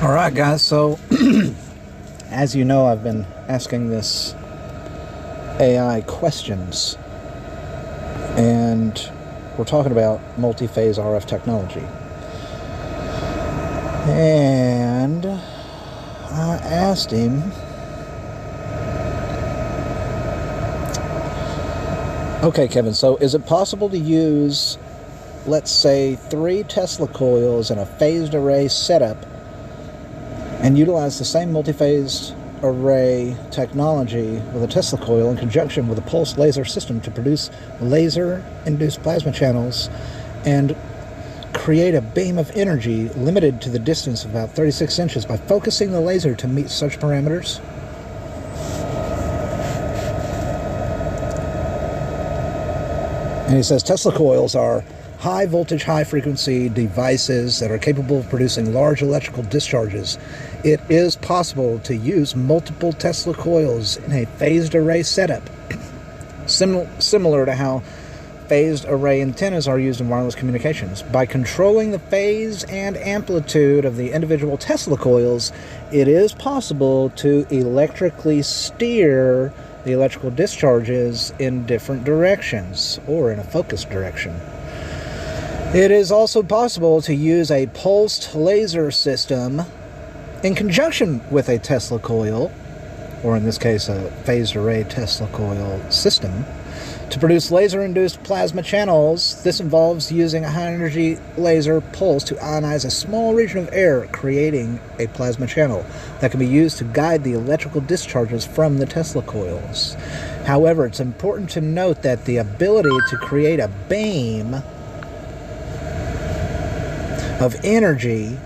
All right, guys. So, as you know, I've been asking this AI questions, and we're talking about multi-phase RF technology. And I asked him, okay, Kevin, so is it possible to use, let's say, 3 Tesla coils in a phased array setup and utilize the same multi-phased array technology with a Tesla coil in conjunction with a pulse laser system to produce laser-induced plasma channels and create a beam of energy limited to the distance of about 36 inches by focusing the laser to meet such parameters? And he says Tesla coils are high voltage, high frequency devices that are capable of producing large electrical discharges. It is possible to use multiple Tesla coils in a phased array setup, similar to how phased array antennas are used in wireless communications. By controlling the phase and amplitude of the individual Tesla coils, it is possible to electrically steer the electrical discharges in different directions or in a focused direction. It is also possible to use a pulsed laser system in conjunction with a Tesla coil, or in this case a phased array Tesla coil system, to produce laser-induced plasma channels. This involves using a high-energy laser pulse to ionize a small region of air, creating a plasma channel that can be used to guide the electrical discharges from the Tesla coils. However, it's important to note that the ability to create a beam of energy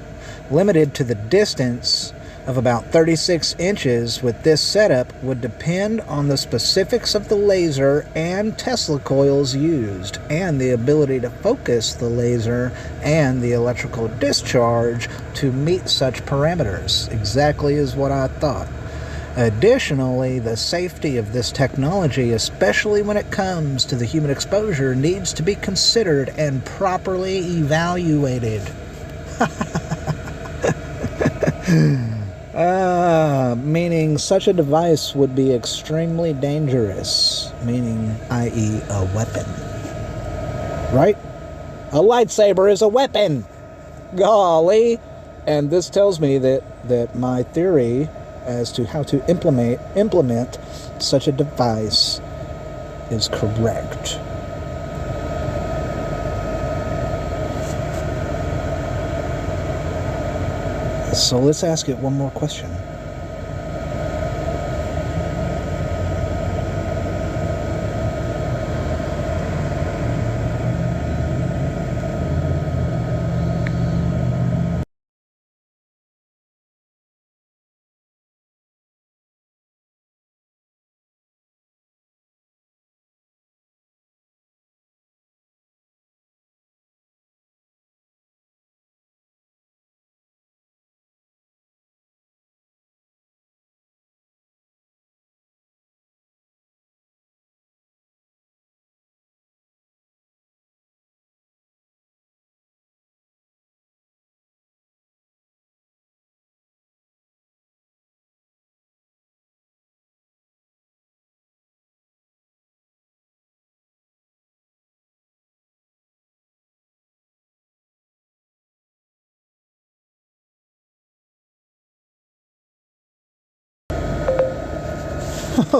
limited to the distance of about 36 inches with this setup would depend on the specifics of the laser and Tesla coils used, and the ability to focus the laser and the electrical discharge to meet such parameters. Exactly as what I thought. Additionally, the safety of this technology, especially when it comes to the human exposure, needs to be considered and properly evaluated. Meaning such a device would be extremely dangerous, meaning i.e. a weapon. Right? A lightsaber is a weapon! Golly! And this tells me that my theory as to how to implement such a device is correct. So let's ask it one more question.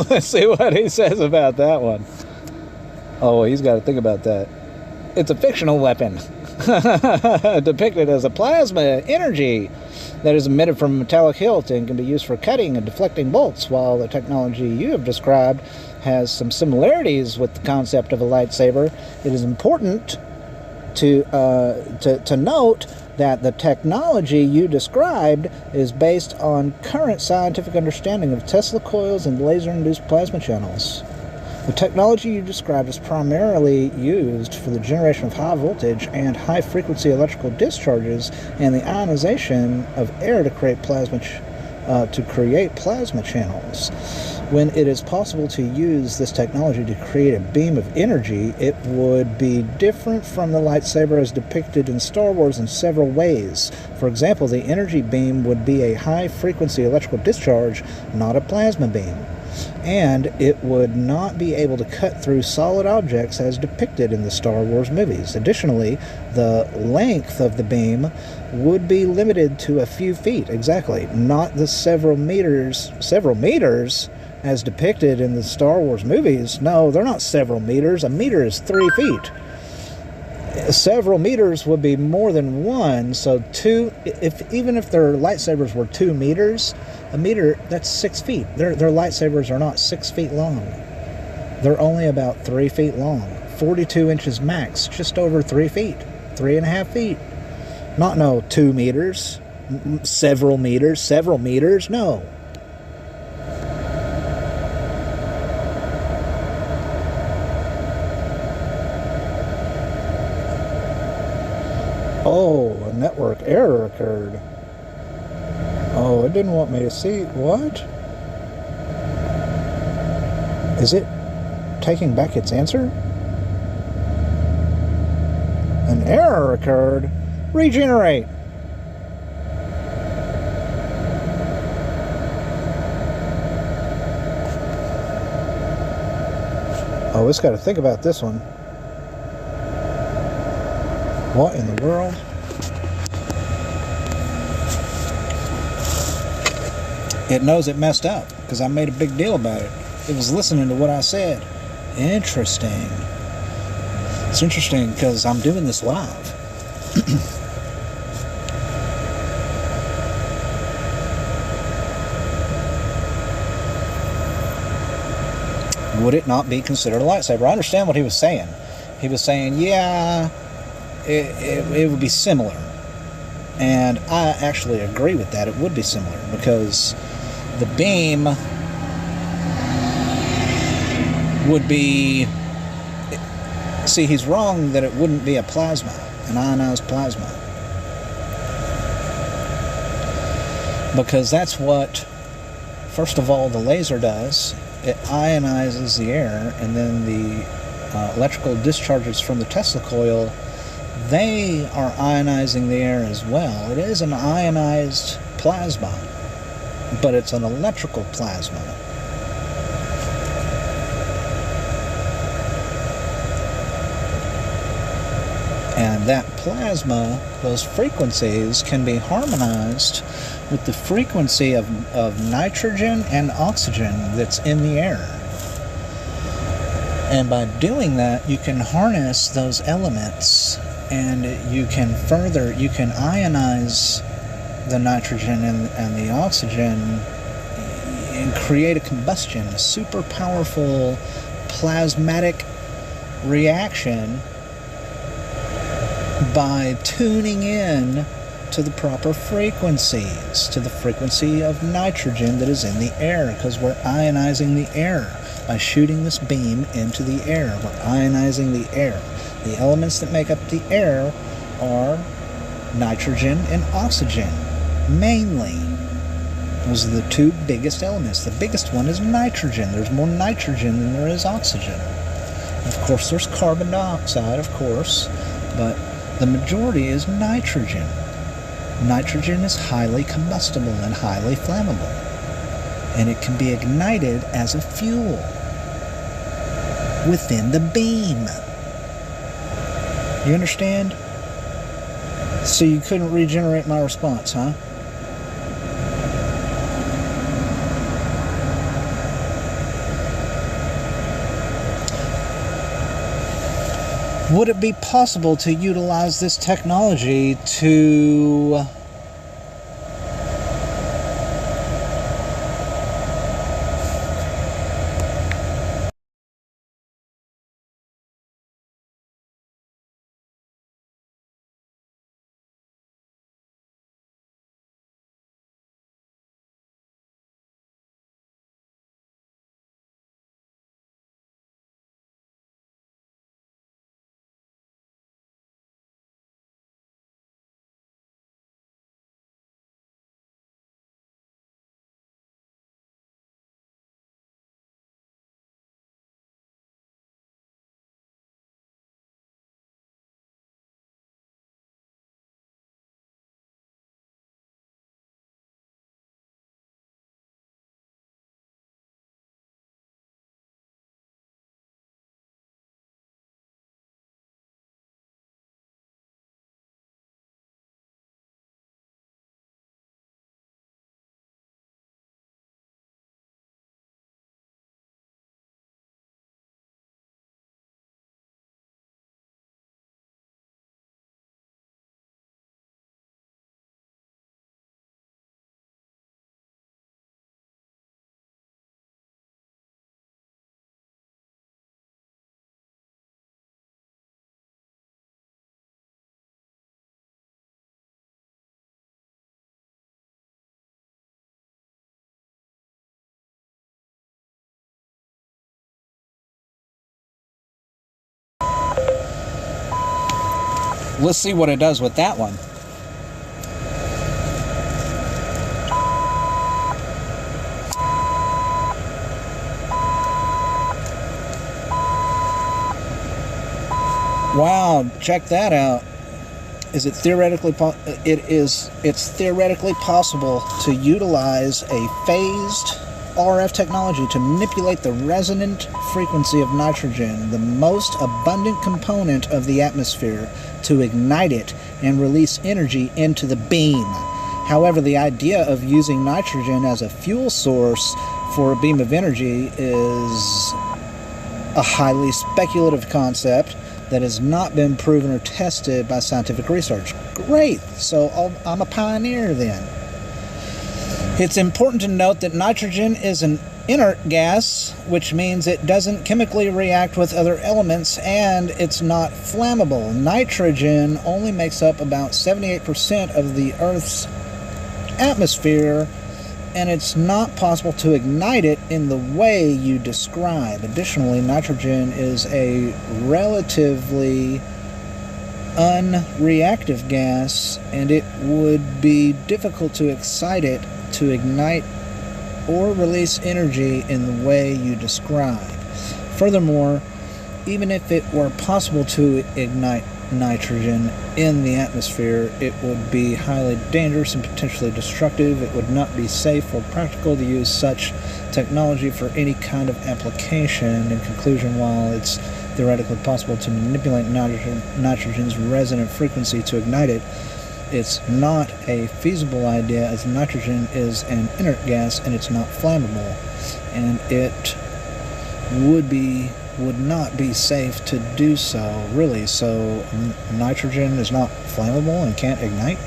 Let's see what he says about that one. Oh, he's got to think about that. It's a fictional weapon, depicted as a plasma energy that is emitted from a metallic hilt and can be used for cutting and deflecting bolts. While the technology you have described has some similarities with the concept of a lightsaber, it is important to note that the technology you described is based on current scientific understanding of Tesla coils and laser-induced plasma channels. The technology you described is primarily used for the generation of high voltage and high frequency electrical discharges and the ionization of air to create to create plasma channels. When it is possible to use this technology to create a beam of energy, it would be different from the lightsaber as depicted in Star Wars in several ways. For example, the energy beam would be a high-frequency electrical discharge, not a plasma beam. And it would not be able to cut through solid objects as depicted in the Star Wars movies. Additionally, the length of the beam would be limited to a few feet, exactly, not the several meters as depicted in the Star Wars movies. No, they're not several meters. A meter is 3 feet. Several meters would be more than one, so even if their lightsabers were 2 meters, a meter, that's 6 feet. Their lightsabers are not 6 feet long. They're only about 3 feet long. 42 inches max, just over 3 feet. 3.5 feet. Not no 2 meters. Several meters, no. Oh, a network error occurred. Oh, it didn't want me to see. What? Is it taking back its answer? An error occurred. Regenerate. Oh, it's got to think about this one. What in the world? It knows it messed up because I made a big deal about it. It was listening to what I said. Interesting. It's interesting because I'm doing this live. Would it not be considered a lightsaber? I understand what he was saying. He was saying, yeah, it would be similar. And I actually agree with that. It would be similar because the beam would be... See, he's wrong that it wouldn't be a plasma, an ionized plasma. Because that's what, first of all, the laser does. It ionizes the air, and then the electrical discharges from the Tesla coil, they are ionizing the air as well. It is an ionized plasma, but it's an electrical plasma. And that plasma, those frequencies, can be harmonized with the frequency of nitrogen and oxygen that's in the air. And by doing that, you can harness those elements, and you can ionize the nitrogen and the oxygen and create a combustion, a super powerful plasmatic reaction by tuning in to the proper frequencies, to the frequency of nitrogen that is in the air, because we're ionizing the air by shooting this beam into the air. We're ionizing the air. The elements that make up the air are nitrogen and oxygen, mainly. Those are the two biggest elements. The biggest one is nitrogen. There's more nitrogen than there is oxygen. Of course, there's carbon dioxide, of course, but the majority is nitrogen. Nitrogen is highly combustible and highly flammable, and it can be ignited as a fuel within the beam. You understand? So you couldn't regenerate my response, huh? Would it be possible to utilize this technology to Let's see what it does with that one. Wow, check that out. Is it theoretically it's theoretically possible to utilize a phased RF technology to manipulate the resonant frequency of nitrogen, the most abundant component of the atmosphere, to ignite it and release energy into the beam. However, the idea of using nitrogen as a fuel source for a beam of energy is a highly speculative concept that has not been proven or tested by scientific research. Great, so I'm a pioneer then. It's important to note that nitrogen is an inert gas, which means it doesn't chemically react with other elements, and it's not flammable. Nitrogen only makes up about 78% of the Earth's atmosphere, and it's not possible to ignite it in the way you describe. Additionally, nitrogen is a relatively unreactive gas, and it would be difficult to excite it to ignite or release energy in the way you describe. Furthermore, even if it were possible to ignite nitrogen in the atmosphere, it would be highly dangerous and potentially destructive. It would not be safe or practical to use such technology for any kind of application. In conclusion, while it's theoretically possible to manipulate nitrogen's resonant frequency to ignite it, it's not a feasible idea, as nitrogen is an inert gas and it's not flammable, and it would not be safe to do so, really. So nitrogen is not flammable and can't ignite?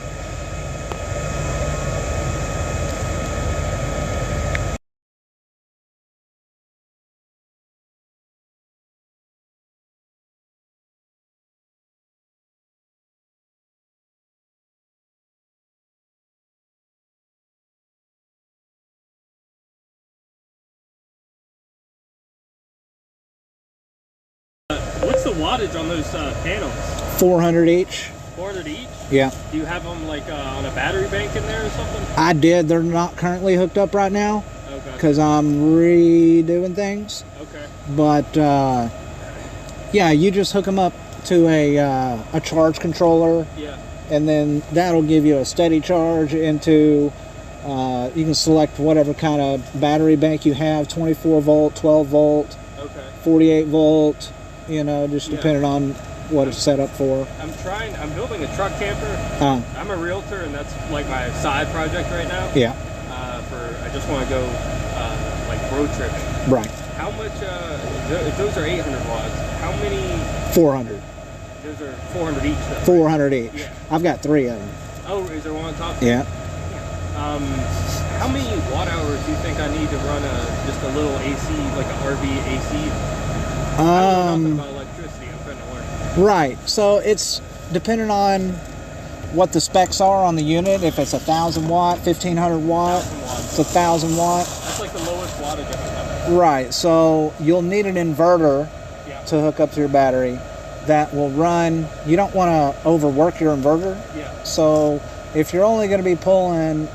What's the wattage on those panels? 400 each. 400 each? Yeah. Do you have them like on a battery bank in there or something? I did. They're not currently hooked up right now because I'm redoing things. Okay. But yeah, you just hook them up to a charge controller. Yeah. And then that'll give you a steady charge into. You can select whatever kind of battery bank you have: 24 volt, 12 volt, okay, 48 volt. You know, just depending on what it's set up for. I'm building a truck camper. I'm a realtor, and that's like my side project right now. Yeah. I just want to go like road tripping. Right. How much? If those are 800 watts, how many? 400. Those are 400 each. Though, 400 each. Yeah. I've got 3 of them. Oh, is there one on top? Yeah. How many watt hours do you think I need to run just a little AC, like a RV AC? I don't know nothing about electricity. I'm trying to learn. Right. So it's depending on what the specs are on the unit. If it's 1,000 watt, 1,500 watt, it's 1,000 watt. That's like the lowest wattage I have. Right. So you'll need an inverter to hook up to your battery that will run. You don't want to overwork your inverter. Yeah. So if you're only going to be pulling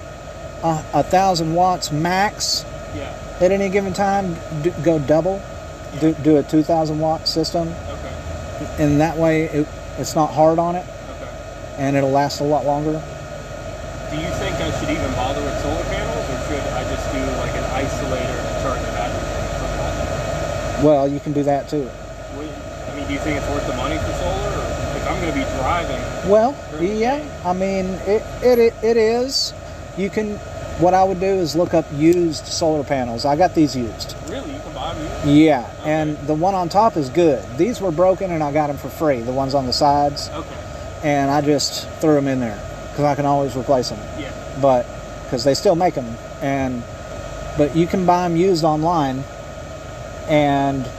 1,000 watts max at any given time, go double. Do a 2,000 watt system. Okay. And that way it's not hard on it. Okay. And it'll last a lot longer. Do you think I should even bother with solar panels, or should I just do like an isolator to charge the battery? Well, you can do that too. I mean, do you think it's worth the money for solar, or if I'm going to be driving? Well, yeah. I mean, it is. You can. What I would do is look up used solar panels. I got these used. Really? You can buy them used? Yeah, okay. And the one on top is good. These were broken and I got them for free, the ones on the sides. Okay. And I just threw them in there because I can always replace them. Yeah. But, because they still make them. But you can buy them used online and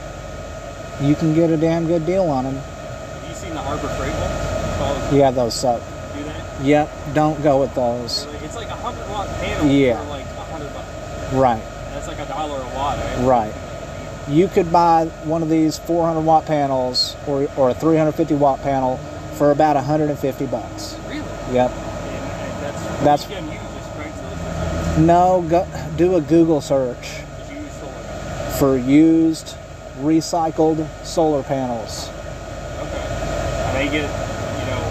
you can get a damn good deal on them. Have you seen the Harbor Freight ones? Yeah, those suck. Do they? Yep, don't go with those. Really? It's like a 100 watt panel for like $100. Right. That's like $1 a watt, right? Right. You could buy one of these 400 watt panels or a 350 watt panel for about 150 bucks. Really? Yep. And that's you can use this Craigslist. No, do a Google search for used recycled solar panels. Okay. And they get, you know,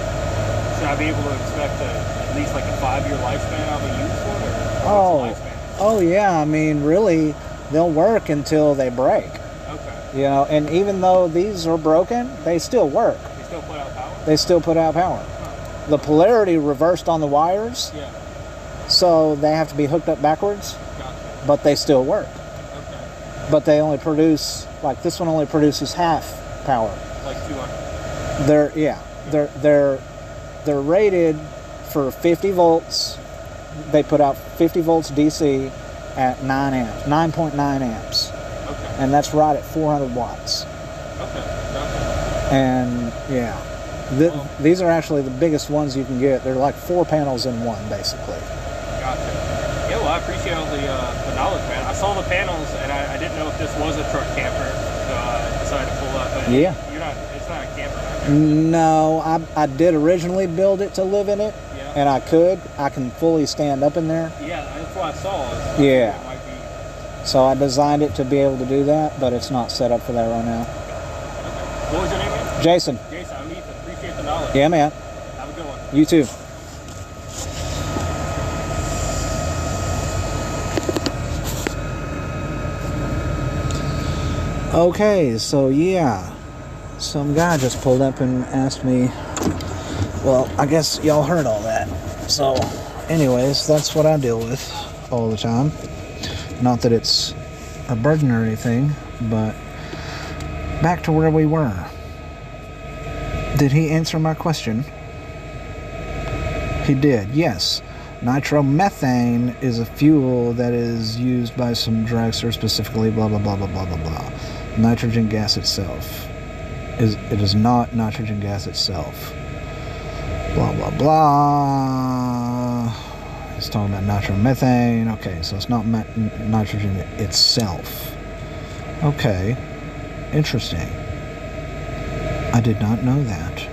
should I be able to expect at least like a 5-year lifespan of a used one? Or what's the lifespan? Oh yeah, I mean, really, they'll work until they break. Okay. You know, and even though these are broken, they still work. They still put out power? They still put out power. Huh. The polarity reversed on the wires, yeah. So they have to be hooked up backwards, Gotcha. but they still work. Okay. But they only produce, like this one only produces half power. Like 200. They're rated for 50 volts. They put out 50 volts DC at 9 amps, 9.9 amps. Okay. And that's right at 400 watts. Okay. Gotcha. And yeah, these are actually the biggest ones you can get. They're like 4 panels in one, basically. Gotcha. Yeah, well, I appreciate all the knowledge, man. I saw the panels, and I didn't know if this was a truck camper, so I decided to pull up. But yeah. It's not a camper, right? No, I did originally build it to live in it. Yeah. And I can fully stand up in there. Yeah, that's what I saw. Yeah. It might be... So I designed it to be able to do that, but it's not set up for that right now. Okay. What was your name again? Jason. Jason, I'm Ethan. Appreciate the knowledge. Yeah, man. Have a good one. You too. Okay, so yeah, some guy just pulled up and asked me, well, I guess y'all heard all that. So, anyways, that's what I deal with all the time. Not that it's a burden or anything, but back to where we were. Did he answer my question? He did, yes. Nitromethane is a fuel that is used by some dragsters, specifically blah blah blah blah blah blah blah. Nitrogen gas itself is not nitrogen gas itself. Blah blah blah. He's talking about nitromethane. Okay, so it's not nitrogen itself. Okay, interesting. I did not know that.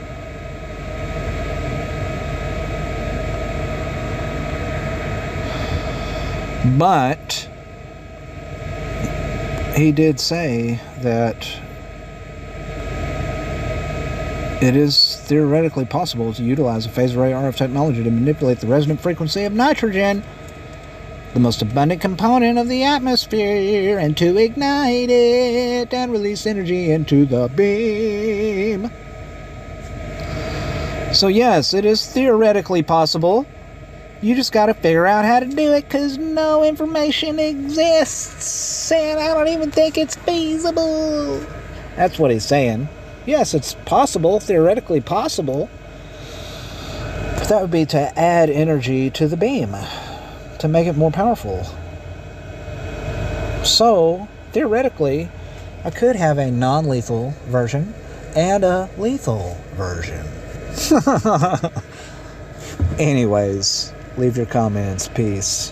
But he did say that it is theoretically possible to utilize a phased array RF technology to manipulate the resonant frequency of nitrogen, the most abundant component of the atmosphere, and to ignite it and release energy into the beam. So yes, it is theoretically possible. You just got to figure out how to do it, because no information exists, and I don't even think it's feasible. That's what he's saying. Yes, it's possible, theoretically possible, but that would be to add energy to the beam, to make it more powerful. So, theoretically, I could have a non-lethal version and a lethal version. Anyways, leave your comments. Peace.